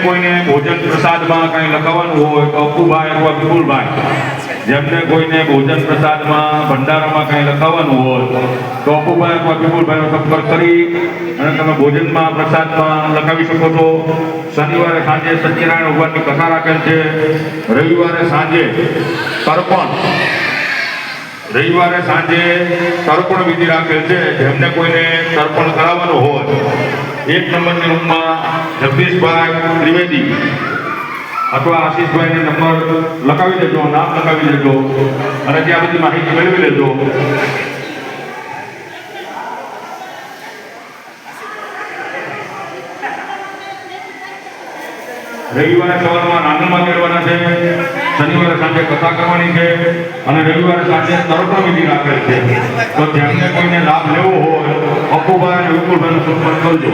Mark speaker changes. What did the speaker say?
Speaker 1: કોઈને ભોજન પ્રસાદમાં કંઈ લખાવવાનું હોય તો અપ્પુભાઈ અથવા વિપુલભાઈ, જેમને કોઈને ભોજન પ્રસાદમાં ભંડારામાં કંઈ લખાવવાનું હોય તો અપ્પુભાઈ અથવા વિપુલભાઈનો સંપર્ક કરી અને તમે ભોજનમાં પ્રસાદમાં લખાવી શકો છો. શનિવારે સાંજે સત્યનારાયણ ભગવાનની કથા રાખેલ છે. રવિવારે સાંજે તર્પણ વિધિ રાખેલ છે. જેમને કોઈને તર્પણ કરાવવાનું હોય 1 નંબરની રૂમમાં જગદીશભાઈ ત્રિવેદી અથવા આશીષભાઈને નંબર લખાવી દેજો, નામ લખાવી દેજો અને ત્યાં બધી માહિતી મેળવી લેજો. રવિવારે સવારમાં નાંગલમાં મેળવવાના છે, શનિવારે સાંજે કથા કરવાની છે અને રવિવારે સાંજે તર્પણ વિધિ રાખેલ છે. તો જેમને કોઈને લાભ લેવો હોય અપ્પુભાઈ અને વિપુલભાઈનો સંપર્ક કરજો.